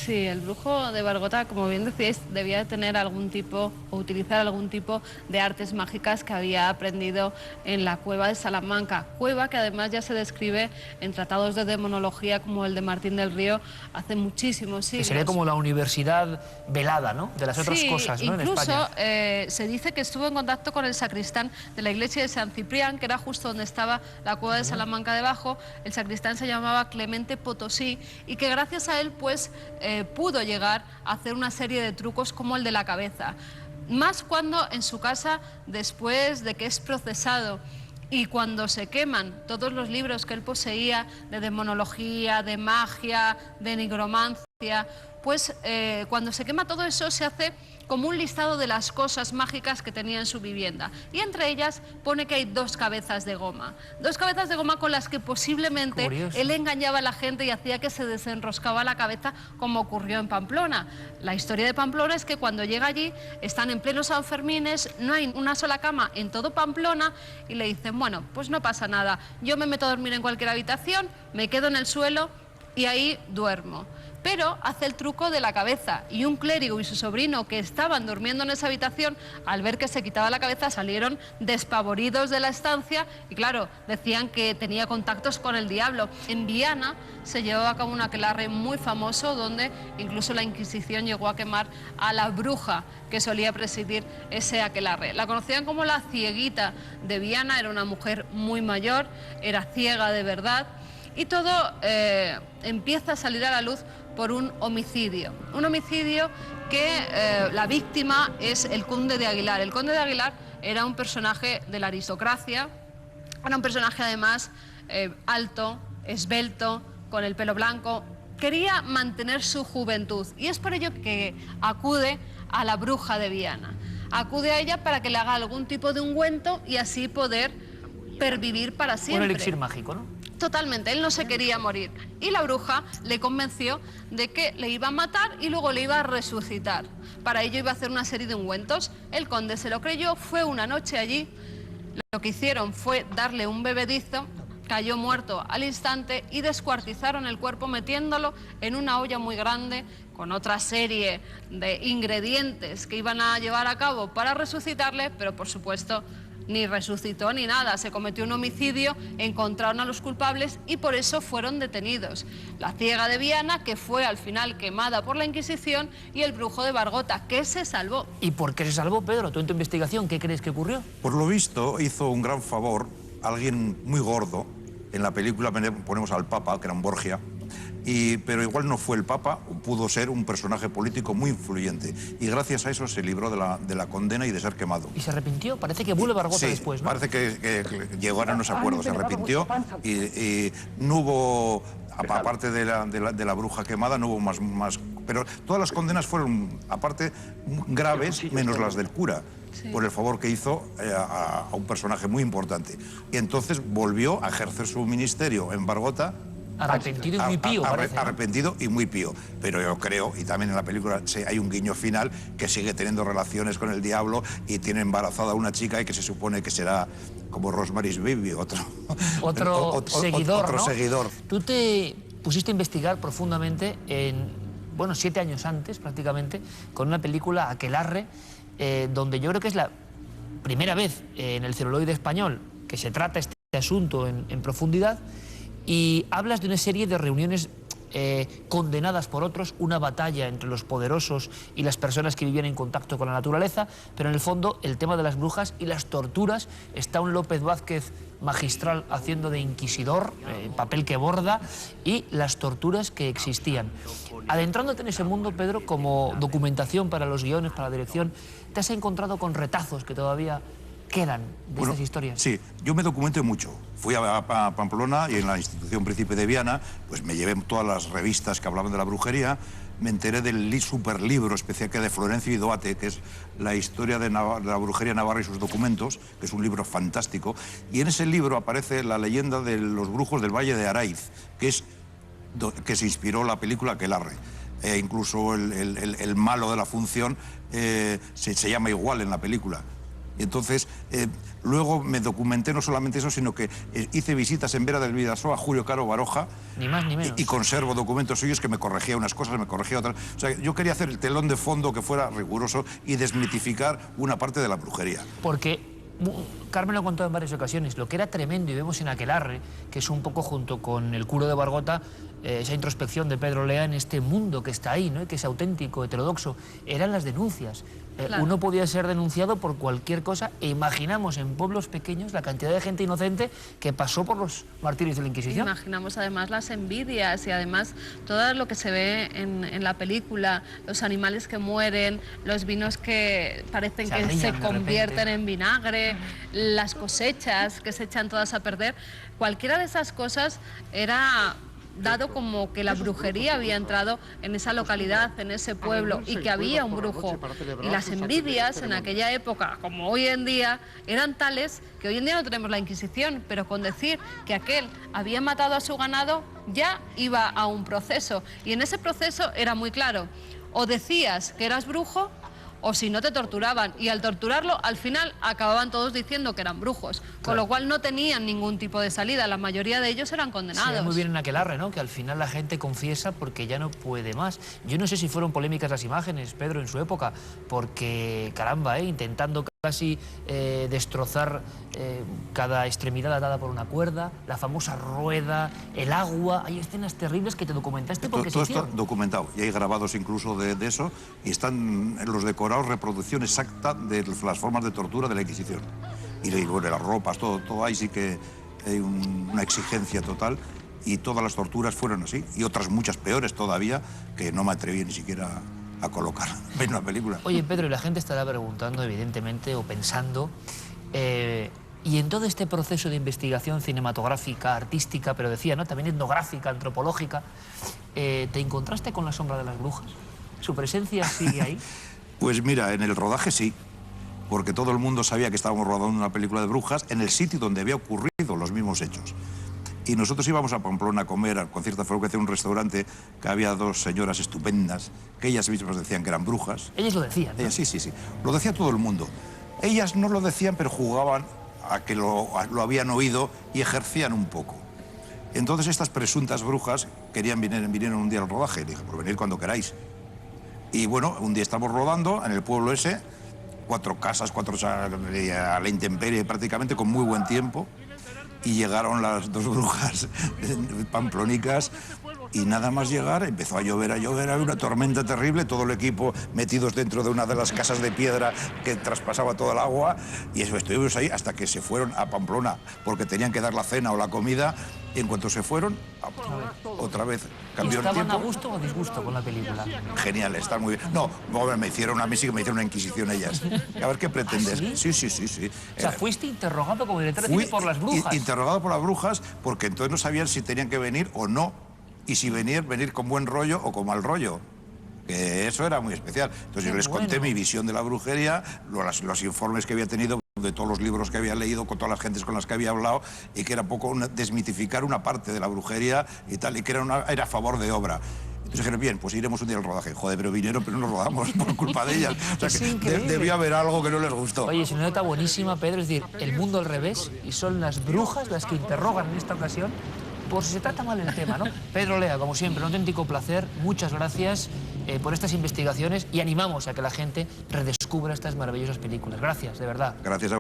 Sí, el brujo de Bargota, como bien decíais, debía de tener algún tipo o utilizar algún tipo de artes mágicas que había aprendido en la cueva de Salamanca. Cueva que además ya se describe en tratados de demonología como el de Martín del Río hace muchísimos Que sería siglos. como la universidad velada, ¿no? De las otras cosas, ¿no? En Incluso España. se dice que estuvo en contacto con el sacristán de la iglesia de San Ciprián, que era justo donde estaba la cueva de Salamanca debajo. El sacristán se llamaba Clemente Potosí y que gracias a él pues pudo llegar a hacer una serie de trucos como el de la cabeza. Más cuando en su casa, después de que es procesado y cuando se queman todos los libros que él poseía de demonología, de magia, de nigromancia, pues cuando se quema todo eso se hace como un listado de las cosas mágicas que tenía en su vivienda. Y entre ellas pone que hay 2 cabezas de goma. 2 cabezas de goma con las que posiblemente él engañaba a la gente y hacía que se desenroscaba la cabeza, como ocurrió en Pamplona. La historia de Pamplona es que cuando llega allí están en plenos Sanfermines, no hay una sola cama en todo Pamplona y le dicen, bueno, pues no pasa nada, yo me meto a dormir en cualquier habitación, me quedo en el suelo y ahí duermo. Pero hace el truco de la cabeza y un clérigo y su sobrino que estaban durmiendo en esa habitación, al ver que se quitaba la cabeza, salieron despavoridos de la estancia y claro, decían que tenía contactos con el diablo. En Viana se llevó a cabo un aquelarre muy famoso donde incluso la Inquisición llegó a quemar a la bruja que solía presidir ese aquelarre. La conocían como la cieguita de Viana, era una mujer muy mayor, era ciega de verdad. Y todo empieza a salir a la luz por un homicidio que la víctima es el conde de Aguilar. El conde de Aguilar era un personaje de la aristocracia, era un personaje además alto, esbelto, con el pelo blanco, quería mantener su juventud y es por ello que acude a la bruja de Viana. Acude a ella para que le haga algún tipo de ungüento y así poder pervivir para siempre. Un elixir mágico, ¿no? Totalmente, él no se quería morir y la bruja le convenció de que le iba a matar y luego le iba a resucitar. Para ello iba a hacer una serie de ungüentos. El conde se lo creyó, fue una noche allí, lo que hicieron fue darle un bebedizo, cayó muerto al instante y descuartizaron el cuerpo metiéndolo en una olla muy grande con otra serie de ingredientes que iban a llevar a cabo para resucitarle, pero por supuesto ni resucitó ni nada, se cometió un homicidio, encontraron a los culpables y por eso fueron detenidos. La ciega de Viana, que fue al final quemada por la Inquisición, y el brujo de Bargota, que se salvó. ¿Y por qué se salvó, Pedro? Tú en tu investigación, ¿qué crees que ocurrió? Por lo visto, hizo un gran favor a alguien muy gordo. En la película ponemos al Papa, que era un Borgia, pero igual no fue el Papa, pudo ser un personaje político muy influyente. Y gracias a eso se libró de la condena y de ser quemado. ¿Y se arrepintió? Parece que vuelve Bargota después, ¿no? Parece que llegaron a unos acuerdos, se arrepintió y no hubo, aparte de la bruja quemada, no hubo más. Pero todas las condenas fueron, aparte, graves, menos las del cura. Sí. Por el favor que hizo a un personaje muy importante. Y entonces volvió a ejercer su ministerio en Bargota. Arrepentido y muy pío, parece, ¿no? Arrepentido y muy pío. Pero yo creo, y también en la película hay un guiño final, que sigue teniendo relaciones con el diablo y tiene embarazada a una chica y que se supone que será como Rosemary's Baby, otro seguidor, ¿no? Seguidor. Tú te pusiste a investigar profundamente bueno, 7 años antes, prácticamente, con una película, Aquelarre, donde yo creo que es la primera vez en el celuloide español que se trata este asunto en profundidad, y hablas de una serie de reuniones condenadas por otros, una batalla entre los poderosos y las personas que vivían en contacto con la naturaleza, pero en el fondo el tema de las brujas y las torturas, está un López Vázquez magistral haciendo de inquisidor, papel que borda, y las torturas que existían. Adentrándote en ese mundo, Pedro, como documentación para los guiones, para la dirección, ¿te has encontrado con retazos que todavía quedan de estas historias? Sí, yo me documenté mucho. Fui a Pamplona y en la institución Príncipe de Viana, pues me llevé todas las revistas que hablaban de la brujería, me enteré del superlibro especial que hay de Florencio y Doate, que es la historia de la brujería navarra y sus documentos, que es un libro fantástico, y en ese libro aparece la leyenda de los brujos del Valle de Araiz, que se inspiró la película Aquelarre. Incluso el malo de la función se llama igual en la película. Y entonces, luego me documenté no solamente eso, sino que hice visitas en Vera del Vidasoa a Julio Caro Baroja. Ni más ni menos. Y conservo documentos suyos que me corregía unas cosas, me corregía otras. O sea, yo quería hacer el telón de fondo que fuera riguroso y desmitificar una parte de la brujería. Porque Carmen lo ha contado en varias ocasiones, lo que era tremendo, y vemos en Aquelarre, que es un poco junto con El curo de Bargota, esa introspección de Pedro Lea en este mundo que está ahí, ¿no? Que es auténtico, heterodoxo, eran las denuncias. Claro. Uno podía ser denunciado por cualquier cosa, e imaginamos en pueblos pequeños la cantidad de gente inocente que pasó por los martirios de la Inquisición. Imaginamos además las envidias y además todo lo que se ve en la película, los animales que mueren, los vinos que parecen que se convierten en vinagre, las cosechas que se echan todas a perder. Cualquiera de esas cosas era dado como que la brujería había entrado en esa localidad, en ese pueblo, y que había un brujo. Y las envidias en aquella época, como hoy en día, eran tales que hoy en día no tenemos la Inquisición, pero con decir que aquel había matado a su ganado ya iba a un proceso. Y en ese proceso era muy claro, o decías que eras brujo, o si no te torturaban, y al torturarlo al final acababan todos diciendo que eran brujos, con lo cual no tenían ningún tipo de salida, la mayoría de ellos eran condenados. Sí, muy bien en Aquelarre, ¿no? Que al final la gente confiesa porque ya no puede más. Yo no sé si fueron polémicas las imágenes, Pedro, en su época, porque, caramba, intentando casi destrozar cada extremidad atada por una cuerda, la famosa rueda, el agua. Hay escenas terribles que te documentaste porque todo se esto hicieron. documentado, y hay grabados incluso de eso, y están en los decorados reproducción exacta de las formas de tortura de la Inquisición. Y bueno, las ropas, todo ahí sí que hay una exigencia total, y todas las torturas fueron así, y otras muchas peores todavía, que no me atreví ni siquiera a colocar en una película. Oye, Pedro, y la gente estará preguntando, evidentemente, o pensando, y en todo este proceso de investigación cinematográfica, artística, pero decía, ¿no?, también etnográfica, antropológica, ¿te encontraste con la sombra de las brujas? ¿Su presencia sigue ahí? Pues mira, en el rodaje sí, porque todo el mundo sabía que estábamos rodando una película de brujas en el sitio donde había ocurrido los mismos hechos. Y nosotros íbamos a Pamplona a comer con cierta frecuencia en un restaurante, que había dos señoras estupendas, que ellas mismas decían que eran brujas. Ellas lo decían, ¿no? Ellas, sí. Lo decía todo el mundo. Ellas no lo decían, pero jugaban a que lo habían oído y ejercían un poco. Entonces estas presuntas brujas vinieron un día al rodaje. Dije, pues venid cuando queráis. Y bueno, un día estamos rodando en el pueblo ese, 4 casas, a la intemperie prácticamente, con muy buen tiempo. Y llegaron las dos brujas pamplónicas, y nada más llegar empezó a llover, había una tormenta terrible, todo el equipo metidos dentro de una de las casas de piedra que traspasaba todo el agua, y eso, estuvimos ahí hasta que se fueron a Pamplona, porque tenían que dar la cena o la comida, y en cuanto se fueron, otra vez cambió el tiempo. ¿Estaban a gusto o disgusto con la película? Genial, están muy bien. No, a mí sí que me hicieron una inquisición ellas. A ver qué pretendes. ¿Ah, sí? Sí. O sea, fuiste interrogado como director de cine por las brujas. Interrogado por las brujas, porque entonces no sabían si tenían que venir o no, y si venir con buen rollo o con mal rollo. Que eso era muy especial. Entonces yo les conté mi visión de la brujería, los informes que había tenido, de todos los libros que había leído, con todas las gentes con las que había hablado, y que era poco desmitificar una parte de la brujería y tal, y que era a favor de obra. Entonces dijeron, bien, pues iremos un día al rodaje. Joder, pero vinieron, pero no nos rodamos por culpa de ellas. O sea, que debió haber algo que no les gustó. Oye, es una nota buenísima, Pedro, es decir, el mundo al revés, y son las brujas las que interrogan en esta ocasión, por si se trata mal el tema, ¿no? Pedro Lea, como siempre, un auténtico placer, muchas gracias por estas investigaciones, y animamos a que la gente redescubra estas maravillosas películas. Gracias, de verdad. Gracias a